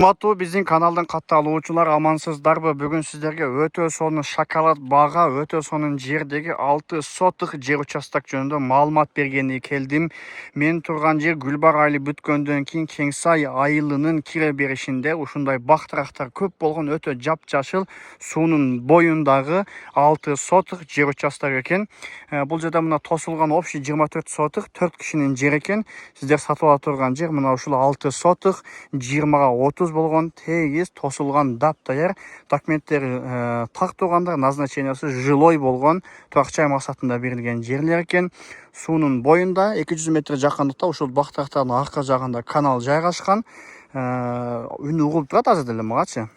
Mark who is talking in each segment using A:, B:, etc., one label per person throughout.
A: Урматтуу биздин каналдын катталуучулар, амансыздарбы? Бүгүн сиздерге өтө сонун шоколад бага, өтө сонун жердеги 6 сотых жер участок жөнүндө маалымат бергени келдим. Мен турган жер Гүлбар айылы бүткөндөн кийин Кеңсай айылынын кире беришинде ушундай бактырактар көп болгон өтө жапжашыл суунун боюндагы 6 сотых жер участок экен. Бул жерде мына тосулган общий 24 сотых 4 кишинин жери экен. Сиздер сатып ала турган жер мына ушул 6 сотых 20га 30 болгон тегиз тосулган дап-даяр документтери так тургандар, назначениясы жилой болгон турак-жай максатында берилген жерлер экен. Суунун боюнда 200 метр жакындыкта ушул бактырактардын аркы жагында канал жайгашкан. Үн угулуп турат азыр деле магачы.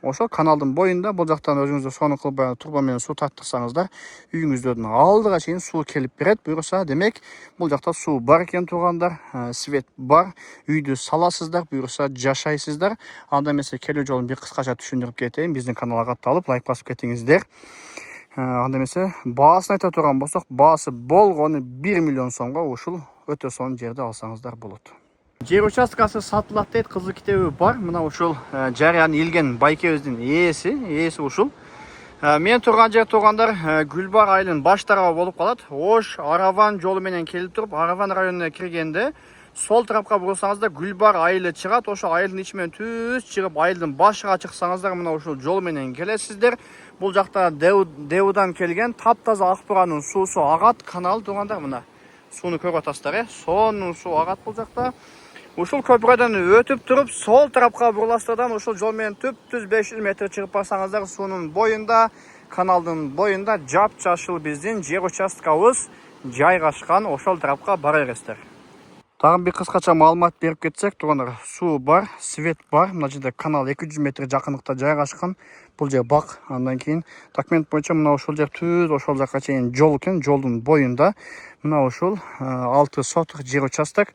A: Ошол каналдын боюнда бул жактан өзүңүздөр сонун кылып турба менен суу тартырсаңыздар, үйүңүздөрдүн алдыга чейин суу келип берет. Буюрса, демек бул жакта суу бар экен тургандар, свет бар, үйдү саласыздар, буюрса жашайсыздар. Анда эмесе келүү жолун бир кыскача түшүндүрүп кетейин. Биздин каналга катталып, лайк басып кетиңиздер. Анда эмесе баасын айта турган болсок, баасы болгону 1 миллион сомго ушул өтө сонун жерди алсаңыздар болот. Жер участкасы сатылат дейт, кызыл китеби бар. Мына ушул жарыяны илген байкебиздин ээси ушул. Мен турган жер тургандар Гүлбар айылынын баш тарабы болуп калат. Ош Араван жолу менен келип туруп, Араван районуна киргенде сол тарапка бурсаңыздар Гүлбар айылы чыгат. Ошо айылдын ичи менен түз чыгып, айылдын башыга чыксаңыздар мына ушул жол менен келесиздер. Бул жакта Девудан келген таптаза Акбуранын суусу агат, канал тургандар мына. Сууну көрүп атасыздар, сонун суу агат бул жакта. Ушул көпүрөдөн өтүп туруп, сол тарапка бурлаштырдан ушул жол менен түз 500 метр чыгып барсаңыздар, суунун боюнда, каналдын боюнда жапжашыл биздин жер участкабыз жайгашкан. Ошол тарапка бара бересиздер. Тагын бир кыскача маалымат берип кетсек, тургандар, суу бар, свет бар. Мына жерде канал 200 метр жакындыкта жайгашкан. Бул жер бак. Андан кийин документ боюнча мына ушул жер түз ошол жака чейин жол экен. Жолдун боюнда мына ушул 6 сотых жер участок.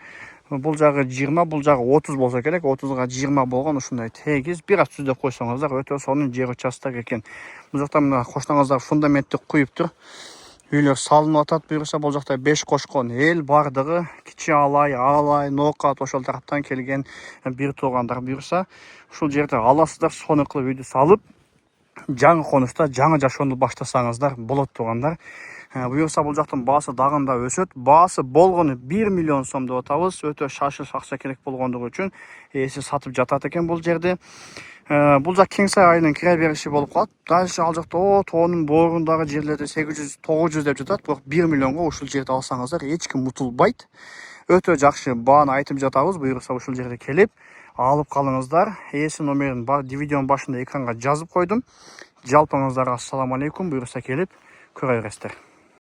A: Бул жагы 20, бул жагы 30 болсо керек. 30га 20 болгон ушундай тегиз бир аз түздөп койсоңуздар өтө сонун жер участок экен. Бул жакта мына кошнаңыздар фундаментти куюп тур. Үйлөр салынып атат. Буюрса бул жакта 5 кошкон эл бардыгы Кичи Алай, Ноокат ошол тараптан келген бир туугандар. Буюрса ушул жерде аласыздар, сонун кылып үйдү салып, жаңы конушта жаңы жашоону баштасаңыздар болот туугандар. Буюрса бул жактын баасы дагы да өсөт. Баасы болгону 1 миллион сом деп атабыз. Өтө шашыл акча керек болгондугу үчүн ээси сатып жатат экен бул жерди. Бул жак Кеңсай айылынын кире бериши болуп калат. Дальше ал жакта тоонун боорундагы жерлерде 800-900 деп жатат. Бирок 1 миллионго ушул жерди алсаңыздар эч ким утулбайт. Өтө жакшы бааны айтып жатабыз. Буюрса ушул жерде келип алып калыңыздар. Ээси номерин видеонун башында экранга жазып койдум. Жалпыңыздарга ассаламу алейкум. Буюрса келип көрө бересиздер.